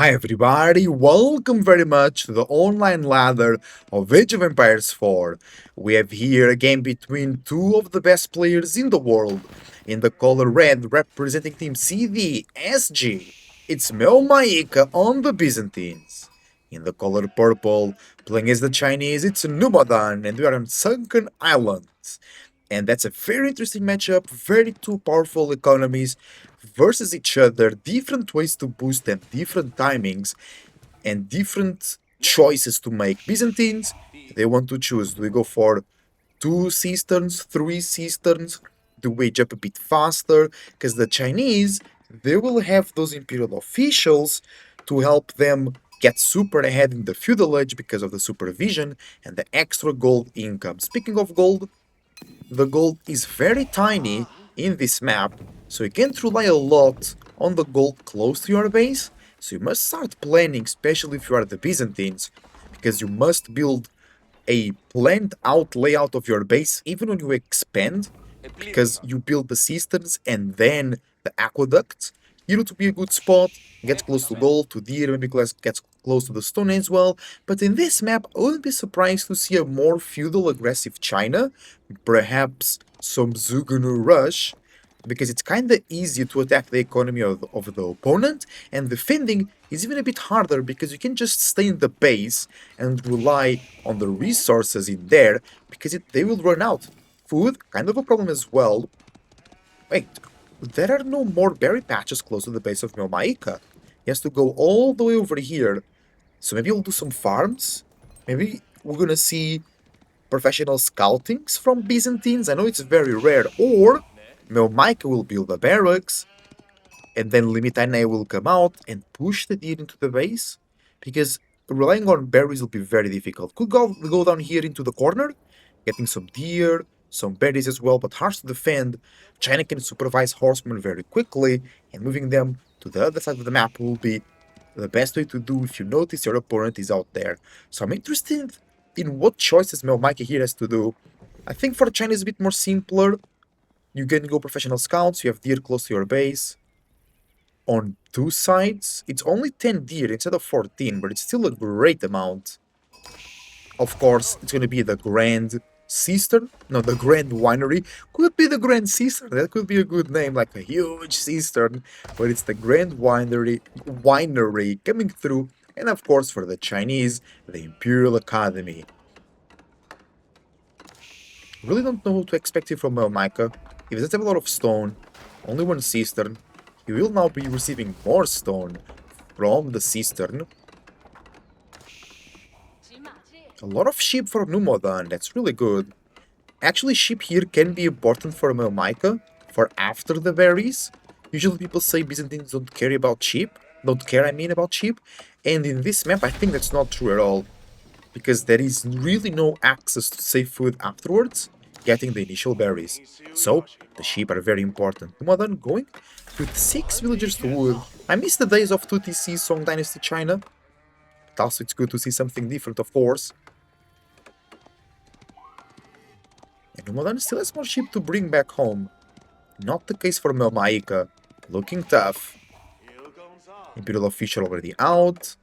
Hi everybody, welcome very much to the online ladder of Age of Empires 4. We have here a game between two of the best players in the world. In the color red, representing Team CVSG, it's Mel Maika on the Byzantines. In the color purple, playing as the Chinese, it's Numadan, and we are on Sunken Islands. And that's a very interesting matchup, very two powerful economies versus each other, different ways to boost them, different timings, and different choices to make. Byzantines, they want to choose. Do we go for two cisterns, three cisterns? Do we jump a bit faster? Because the Chinese, they will have those imperial officials to help them get super ahead in the feudal age because of the supervision and the extra gold income. Speaking of gold, the gold is very tiny in this map, so you can't rely a lot on the gold close to your base, so you must start planning, especially if you are the Byzantines, because you must build a planned out layout of your base even when you expand, because you build the cisterns and then the aqueducts. You know, to be a good spot, get close to gold, to deer, maybe get close to the stone as well. But in this map, I wouldn't be surprised to see a more feudal aggressive China, perhaps some Zugunu rush, because it's kinda easy to attack the economy of the opponent, and defending is even a bit harder because you can just stay in the base and rely on the resources in there because they will run out. Food, kind of a problem as well. Wait, there are no more berry patches close to the base of Milmaika. He has to go all the way over here. So maybe we'll do some farms. Maybe we're gonna see professional scoutings from Byzantines. I know it's very rare. Or Melmaika will build a barracks, and then Limitane will come out and push the deer into the base. Because relying on berries will be very difficult. Could go down here into the corner, getting some deer, some berries as well, but hard to defend. China can supervise horsemen very quickly, and moving them to the other side of the map will be the best way to do if you notice your opponent is out there. So I'm interested in what choices Melmaika here has to do. I think for China it's a bit more simpler. You can go professional scouts, you have deer close to your base. On two sides, it's only 10 deer instead of 14, but it's still a great amount. Of course, it's gonna be the Grand Sister. No, the Grand Winery. Could be the Grand Sister. That could be a good name, like a huge cistern. But it's the Grand Winery coming through. And of course, for the Chinese, the Imperial Academy. Really don't know what to expect here from Micah. He doesn't have a lot of stone, only one cistern. He will now be receiving more stone from the cistern. A lot of sheep for Numodan, that's really good. Actually, sheep here can be important for Melmaika, for after the berries. Usually people say Byzantines don't care about sheep, don't care I mean about sheep, and in this map I think that's not true at all, because there is really no access to safe food afterwards, getting the initial berries. So, the sheep are very important. Numodan going with 6 villagers to wood. I miss the days of 2TC Song Dynasty China, but also it's good to see something different of course. And Numodan still has more sheep to bring back home. Not the case for Melmaika. Looking tough. Imperial official already out.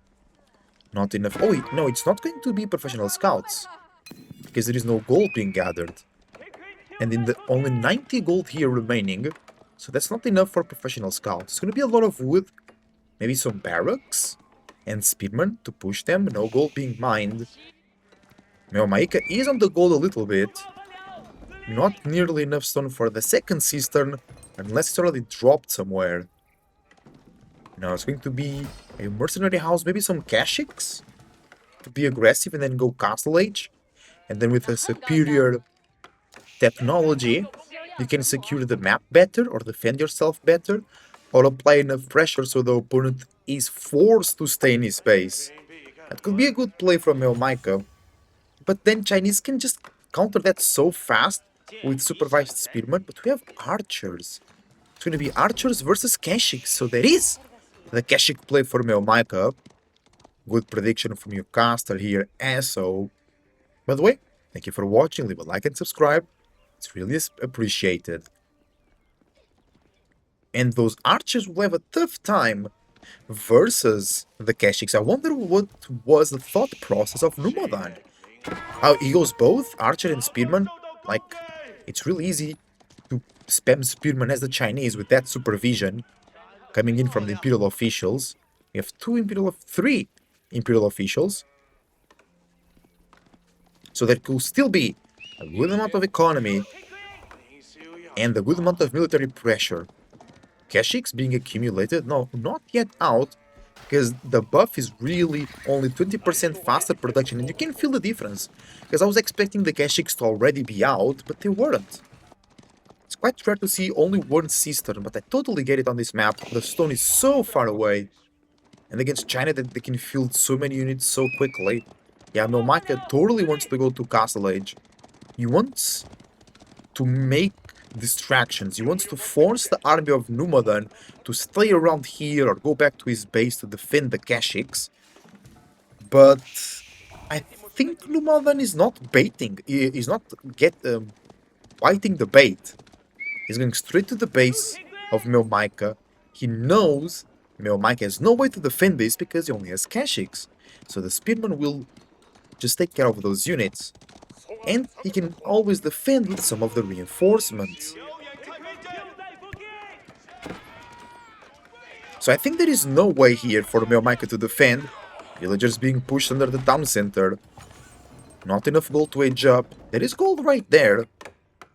Not enough. Oh, wait, no, it's not going to be professional scouts. Because there is no gold being gathered. And in the only 90 gold here remaining. So that's not enough for professional scouts. It's going to be a lot of wood. Maybe some barracks. And spearmen to push them. No gold being mined. Melmaika is on the gold a little bit. Not nearly enough stone for the second cistern, unless it's already dropped somewhere. Now it's going to be a mercenary house, maybe some Kashyyyks to be aggressive and then go Castle Age. And then with a superior technology, you can secure the map better or defend yourself better or apply enough pressure so the opponent is forced to stay in his base. That could be a good play from Elmaika. But then Chinese can just counter that so fast with supervised spearmen, but we have archers. It's going to be archers versus Kashyyyks, so there is the Kashyyyk play for Melmaika. Good prediction from your caster here, so. By the way, thank you for watching, leave a like and subscribe. It's really appreciated. And those archers will have a tough time versus the Keshiks. I wonder what was the thought process of Numodan. He goes both Archer and Spearman. Like, it's really easy to spam Spearman as the Chinese with that supervision coming in from the Imperial officials. We have three Imperial officials. So there could still be a good amount of economy and a good amount of military pressure. Keshiks being accumulated? No, not yet out, because the buff is really only 20% faster production, and you can feel the difference. Because I was expecting the Keshiks to already be out, but they weren't. It's quite rare to see only one Cistern, but I totally get it on this map. The stone is so far away. And against China, that they can field so many units so quickly. Yeah, Melmaika totally wants to go to Castle Age. He wants to make distractions. He wants to force the army of Numodan to stay around here or go back to his base to defend the Keshiks. But I think Numodan is not baiting. He's not biting the bait. He's going straight to the base of Melmaika. He knows Melmaika has no way to defend this because he only has Keshiks. So the Spearman will just take care of those units. And he can always defend with some of the reinforcements. So I think there is no way here for Melmaika to defend. Villagers being pushed under the town center. Not enough gold to age up. There is gold right there.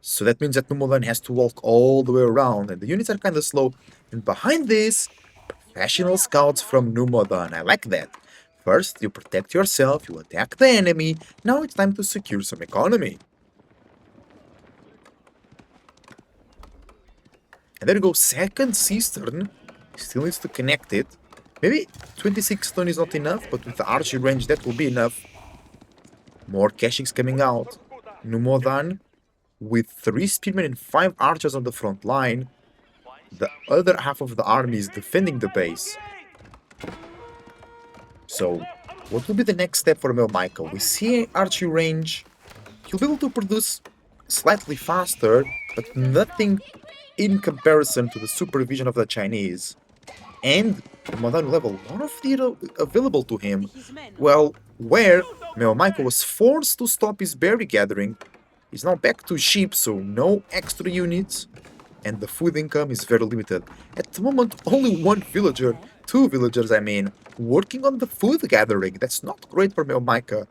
So that means that Numodan has to walk all the way around, and the units are kind of slow. And behind this, professional scouts from Numodan. I like that. First, you protect yourself, you attack the enemy. Now it's time to secure some economy. And there you go, second Cistern. Still needs to connect it. Maybe 26 stone is not enough, but with the archery range that will be enough. More Keshiks coming out. Numodan with 3 spearmen and 5 archers on the front line. The other half of the army is defending the base. So, what will be the next step for Melmaika? We see archery range. He'll be able to produce slightly faster, but nothing in comparison to the supervision of the Chinese. And Numodan will have a lot of theater available to him. Well, where Melmaika was forced to stop his berry gathering, he's now back to sheep, so no extra units, and the food income is very limited. At the moment, only one villager, 2 villagers I mean, working on the food gathering. That's not great for Melmaika.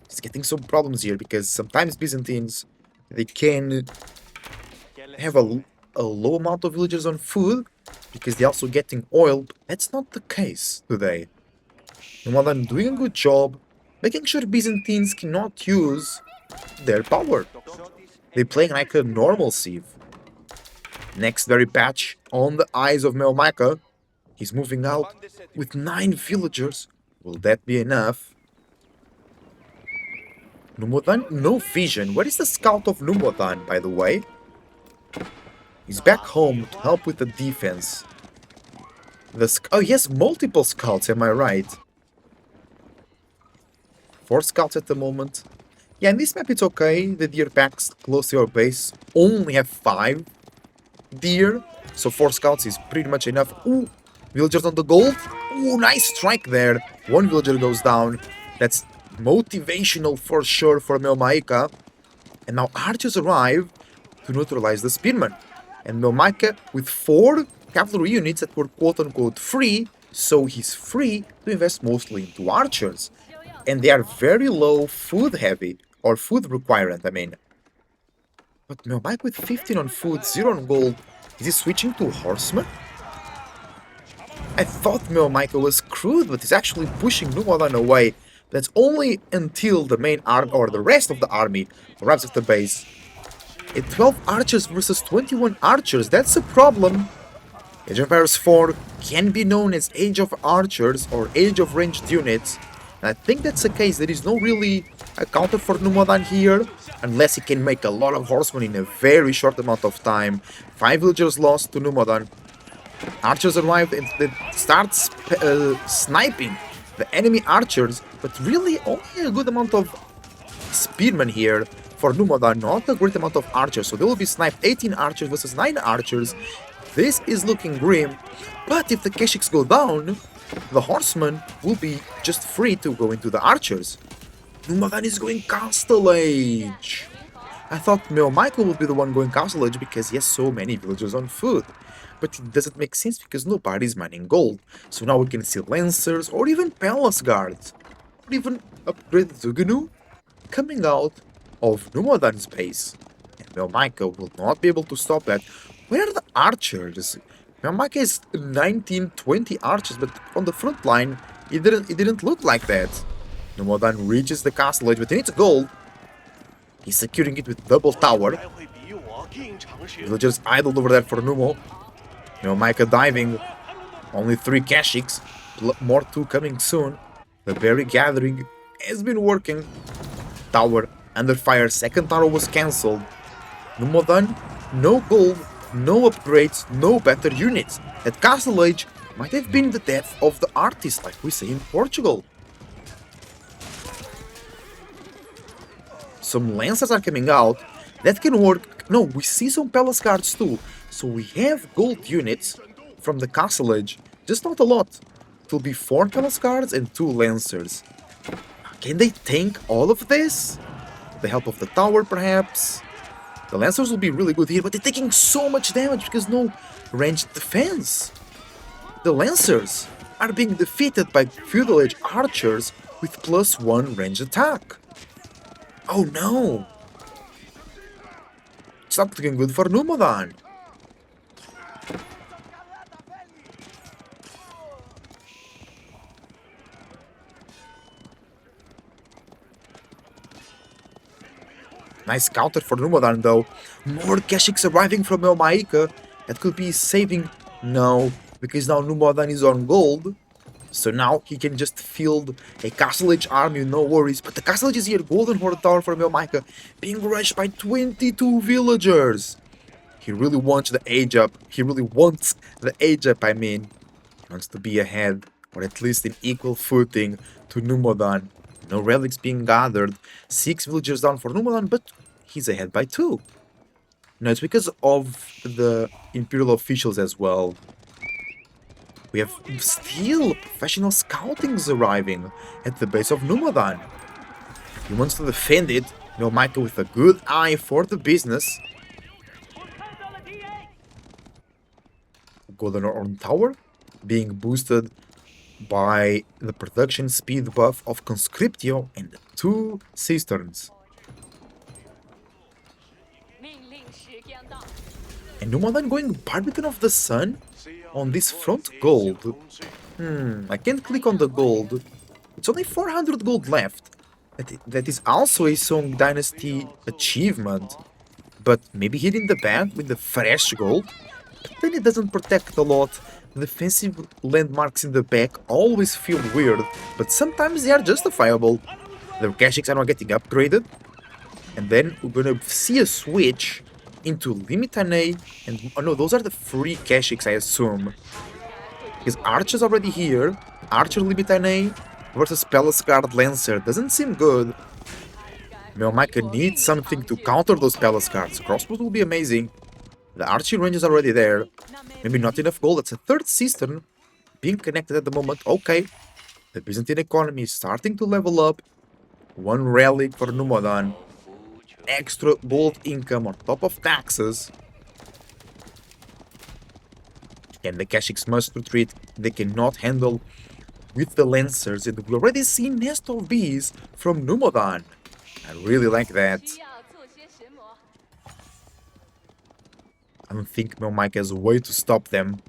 He's getting some problems here, because sometimes Byzantines, they can have a low amount of villagers on food, because they're also getting oil, but that's not the case today. Numodan doing a good job, making sure Byzantines cannot use their power. They're playing like a normal sieve. Next berry patch on the eyes of Melmaika. He's moving out with 9 villagers. Will that be enough? Numodan, no vision. Where is the scout of Numodan, by the way? He's back home to help with the defense. Oh, he has multiple scouts, am I right? 4 scouts at the moment. Yeah, in this map it's okay. The deer packs close to your base only have 5 deer. So 4 scouts is pretty much enough. Ooh, villagers on the gold. Ooh, nice strike there. 1 villager goes down. That's motivational for sure for Melmaika. And now archers arrive to neutralize the spearmen. And Melmaika with 4 cavalry units that were quote-unquote free, so he's free to invest mostly into archers. And they are very low food heavy, or food requirement, I mean. But Melmaika with 15 on food, 0 on gold, is he switching to horsemen? I thought Melmaika was screwed, but he's actually pushing Numodan away. That's only until the main army, or the rest of the army, arrives at the base. At 12 archers versus 21 archers, that's a problem. Age of Empires 4 can be known as Age of Archers or Age of Ranged Units. And I think that's the case. There is no really a counter for Numodan here, unless he can make a lot of horsemen in a very short amount of time. 5 villagers lost to Numodan. Archers arrive and they start sniping the enemy archers, but really only a good amount of spearmen here for Numodan, not a great amount of archers. So they will be sniped 18 archers versus 9 archers. This is looking grim, but if the Keshiks go down, the Horseman will be just free to go into the Archers. Numadan is going Castle Age! I thought Mel Michael would be the one going Castle Age because he has so many villagers on foot. But it doesn't make sense because nobody's mining gold. So now we can see Lancers or even Palace Guards. Or even upgraded Zugunu coming out of Numadan's base. And Mel Michael will not be able to stop that. Where are the archers? Mel Michael has 19, 20 archers, but on the front line, it didn't look like that. Numadan reaches the castle edge, but he needs gold. He's securing it with double tower. Villagers idled over there for Numo. Micah diving. Only 3 Keshiks. More 2 coming soon. The berry gathering has been working. Tower under fire. Second tower was cancelled. Numo done. No gold. No upgrades. No better units. At Castle Age might have been the death of the artist, like we say in Portugal. Some Lancers are coming out. That can work. No, we see some Palace Guards too. So we have gold units from the Castle Age. Just not a lot. It will be 4 Palace Guards and 2 Lancers. Can they tank all of this? The help of the tower, perhaps? The Lancers will be really good here, but they're taking so much damage because no ranged defense. The Lancers are being defeated by Feudal Age archers with +1 range attack. Oh no! It's not looking good for Numadan. Nice counter for Numadan though. More Keshiks arriving from El Maika. That could be saving. No, because now Numadan is on gold. So now he can just field a Castle Age army, no worries. But the Castle Age is here. Golden Horde Tower from El Maika. Being rushed by 22 villagers. He really wants the age up. He really wants the age up, I mean. He wants to be ahead. Or at least in equal footing to Numadan. No relics being gathered. 6 villagers down for Numadan, but he's ahead by 2. No, it's because of the Imperial officials as well. We have still professional scoutings arriving at the base of Numadan. He wants to defend it. Micah with a good eye for the business. Golden Horn Tower being boosted by the production speed buff of Conscriptio and the 2 cisterns. And Numadan going Barbican of the Sun on this front gold. I can't click on the gold. It's only 400 gold left. That is also a Song Dynasty achievement. But maybe hitting the back with the fresh gold. But then it doesn't protect a lot. Defensive landmarks in the back always feel weird, but sometimes they are justifiable. The Keshiks are now getting upgraded, and then we're gonna see a switch into Limitane, and oh no, those are the free Keshiks, I assume. His Archer's already here. Archer Limitane versus Palace Guard Lancer doesn't seem good. Melmaka needs something to counter those Palace Guards. Crossbows will be amazing. The archery range is already there. Maybe not enough gold. That's a 3rd cistern being connected at the moment. Okay. The Byzantine economy is starting to level up. 1 relic for Numadan. Extra gold income on top of taxes. And the Keshiks must retreat. They cannot handle with the Lancers. And we already see Nest of Bees from Numadan. I really like that. I don't think Melmike has a way to stop them.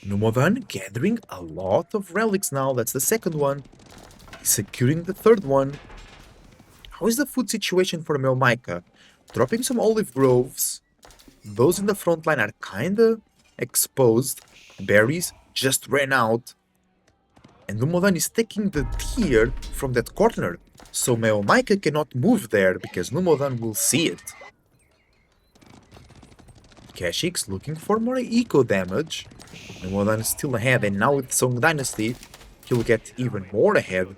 Numadan gathering a lot of relics now. That's the 2nd one. He's securing the 3rd one. How is the food situation for Melmika? Dropping some olive groves. Those in the front line are kinda exposed. Berries just ran out. And Numadan is taking the tier from that corner. So Melmika cannot move there because Numadan will see it. Keshiks looking for more eco damage. Numodan is still ahead, and now with Song Dynasty, he'll get even more ahead.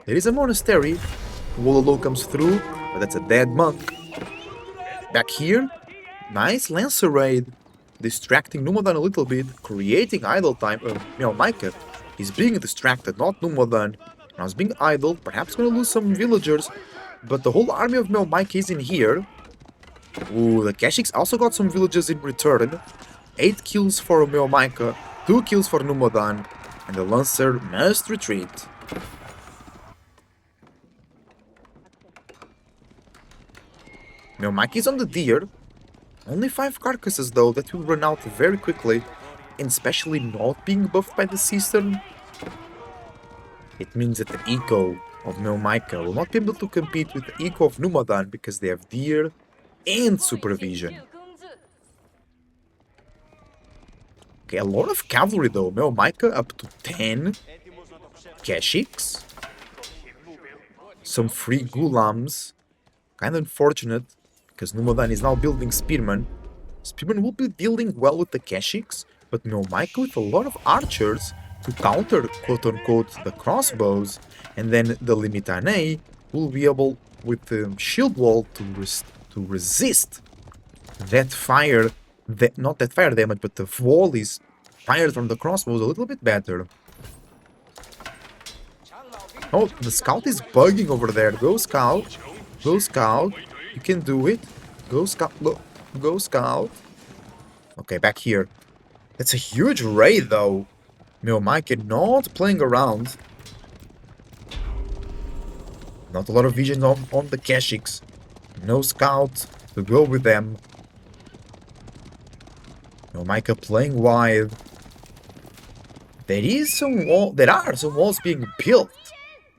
There is a monastery. Wololo comes through, but that's a dead monk. Back here, nice Lancer raid. Distracting Numodan a little bit, creating idle time. Micah is being distracted, not Numodan. Now he's being idle, perhaps gonna lose some villagers, but the whole army of Micah is in here. Ooh, the Keshiks also got some villages in return. 8 kills for Micah, 2 kills for Numodan, and the Lancer must retreat. Micah is on the deer. Only 5 carcasses though, that will run out very quickly, and especially not being buffed by the Cistern. It means that the eco of Micah will not be able to compete with the eco of Numodan because they have deer and supervision. Okay, a lot of cavalry though. Micah up to 10 Keshiks. Some free Gulams. Kinda unfortunate, because Numodan is now building Spearmen. Spearmen will be dealing well with the Keshiks, but Micah with a lot of archers to counter, quote-unquote, the crossbows, and then the Limitane will be able, with the shield wall, to resist that fire, not that fire damage, but the volleys fired from the crossbows a little bit better. Oh, the scout is bugging over there. Go scout. Go scout. You can do it. Go scout. Go scout. Okay, back here. That's a huge raid though. Micah not playing around. Not a lot of vision on the Keshiks. No scout to go with them. Micah playing wide. There are some walls being built.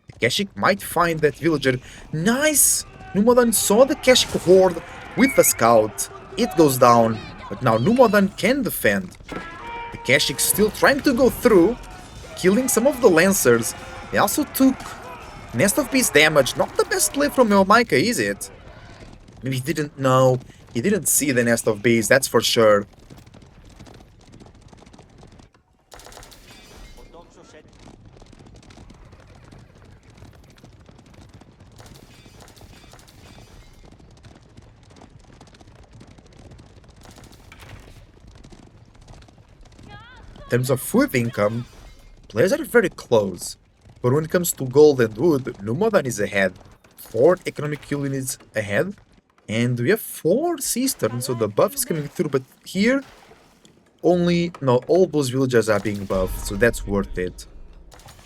The Keshik might find that villager. Nice! Numodan saw the Keshik horde with the scout. It goes down, but now Numodan can defend. The Keshik still trying to go through, killing some of the Lancers. They also took Nest of Beast damage. Not the best play from Micah, is it? Maybe he didn't know. He didn't see the Nest of Beast, that's for sure. In terms of food income, players are very close. But when it comes to gold and wood, Numodan is ahead. 4 economic units ahead. And we have 4 cisterns, so the buff is coming through. But here, all those villages are being buffed, so that's worth it.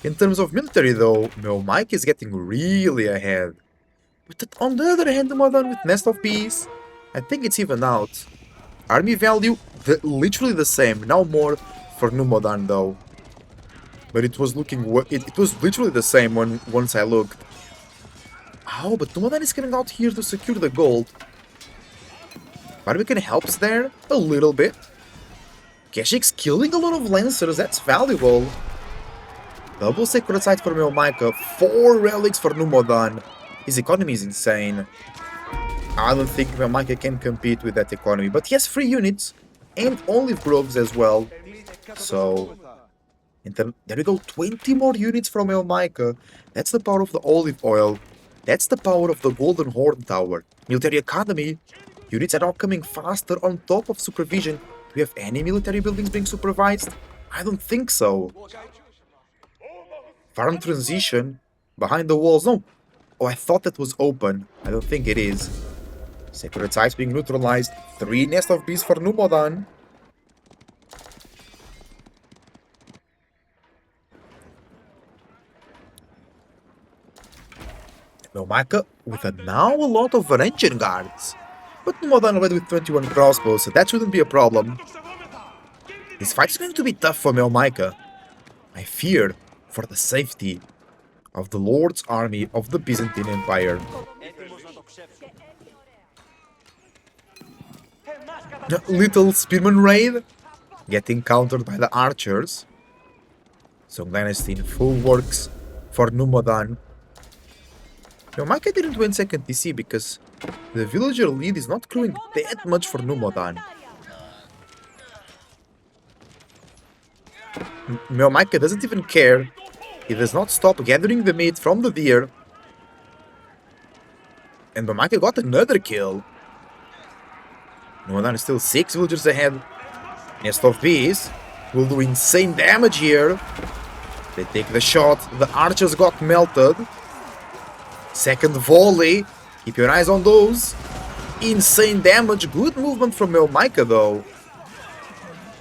In terms of military though, Micah is getting really ahead. But on the other hand, Numodan with Nest of Bees, I think it's even out. Army value, literally the same, now more for Numodan though. But it was literally the same once I looked. Oh, but Numodan is coming out here to secure the gold. Barbican helps there a little bit. Keshik's killing a lot of Lancers, that's valuable. Double Sacred Site for Micah, 4 relics for Numodan. His economy is insane. I don't think Micah can compete with that economy, but he has 3 units and olive groves as well. So, there we go, 20 more units from Micah. That's the power of the olive oil. That's the power of the Golden Horn Tower. Military Academy. Units are now coming faster on top of supervision. Do we have any military buildings being supervised? I don't think so. Farm transition. Behind the walls. No. Oh, I thought that was open. I don't think it is. Sacred sites being neutralized. 3 Nest of Bees for Numodan. Micah with now a lot of Varangian guards. But Numodan already with 21 crossbows, so that shouldn't be a problem. This fight is going to be tough for Micah. I fear for the safety of the Lord's army of the Byzantine Empire. Little Spearman raid, getting countered by the archers. Song Dynasty in full works for Numodan. Micah didn't win second TC because the villager lead is not growing that much for Numodan. Miomaika doesn't even care. He does not stop gathering the meat from the deer. And Miomaika got another kill. Nomadan is still 6 villagers ahead. Nest of Bees will do insane damage here. They take the shot. The archers got melted. Second volley. Keep your eyes on those. Insane damage. Good movement from Miomaika though.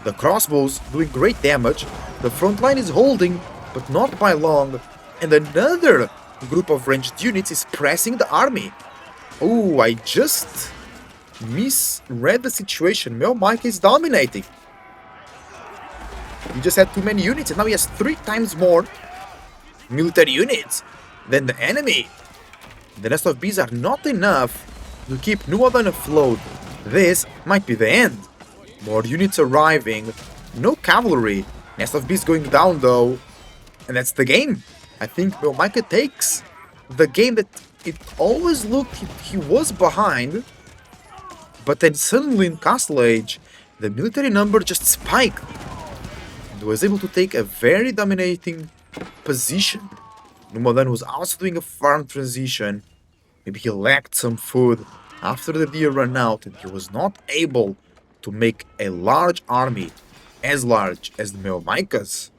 The crossbows doing great damage. The front line is holding, but not by long. And another group of ranged units is pressing the army. Oh, I just misread the situation. Miomaika is dominating. He just had too many units and now he has 3 times more military units than the enemy. The Nest of Bees are not enough to keep Nuadan afloat. This might be the end. More units arriving. No cavalry. Nest of Bees going down though. And that's the game. I think Miomaika takes the game that it always looked he was behind. But then suddenly in Castle Age, the military number just spiked. And was able to take a very dominating position. Numadan was also doing a farm transition. Maybe he lacked some food after the deer ran out and he was not able to make a large army as large as the Miomaika's.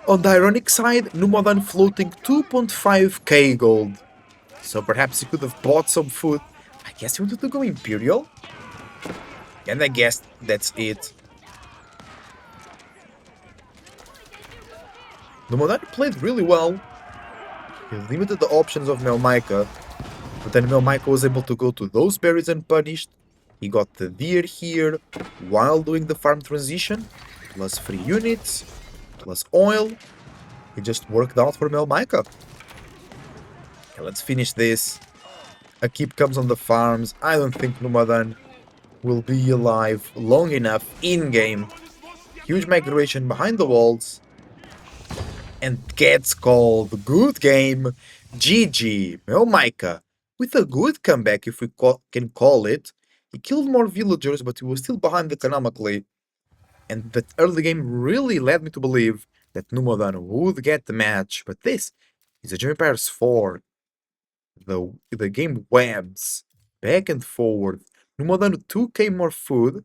On the ironic side, Numadan floating 2.5k gold. So perhaps he could have bought some food. I guess he wanted to go Imperial. And I guess that's it. Numadan played really well. He limited the options of Miomaika, but then Miomaika was able to go to those berries unpunished. He got the deer here while doing the farm transition, plus free units, plus oil. It just worked out for Miomaika. Okay, let's finish this. A keep comes on the farms. I don't think Numadan will be alive long enough in-game. Huge migration behind the walls. And gets called. Good game. GG. Miomaika. With a good comeback, if we can call it. He killed more villagers, but he was still behind economically. And that early game really led me to believe that Numadan would get the match. But this is Age of Empires 4. The game webs back and forward. Numadan 2k more food,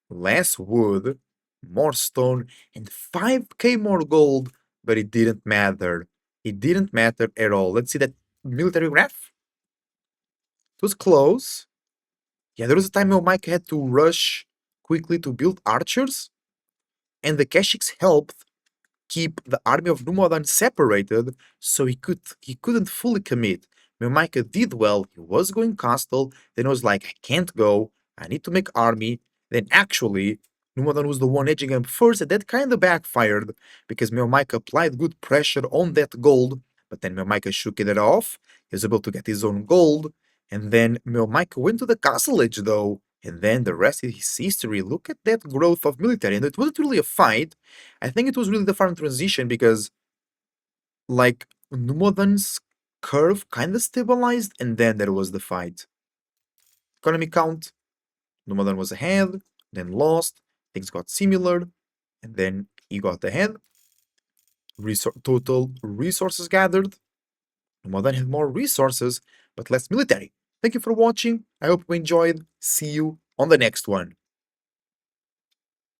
less wood, more stone, and 5k more gold, but it didn't matter. It didn't matter at all. Let's see that military graph. It was close. Yeah, there was a time where Mike had to rush quickly to build archers, and the Keshiks helped keep the army of Numadan separated, so he couldn't fully commit. Miomaika did well, he was going castle, then was like, I can't go, I need to make army. Then actually, Numadan was the one edging him first, and that kinda backfired, because Miomaika applied good pressure on that gold, but then Miomaika shook it off, he was able to get his own gold, and then Miomaika went to the castle edge though, and then the rest is history. Look at that growth of military, and it wasn't really a fight. I think it was really the farm transition because, like, Numadan's curve kind of stabilized, and then there was the fight. Economy count, Numadan was ahead, then lost, things got similar, and then he got ahead. Total resources gathered, Numadan had more resources, but less military. Thank you for watching, I hope you enjoyed, see you on the next one.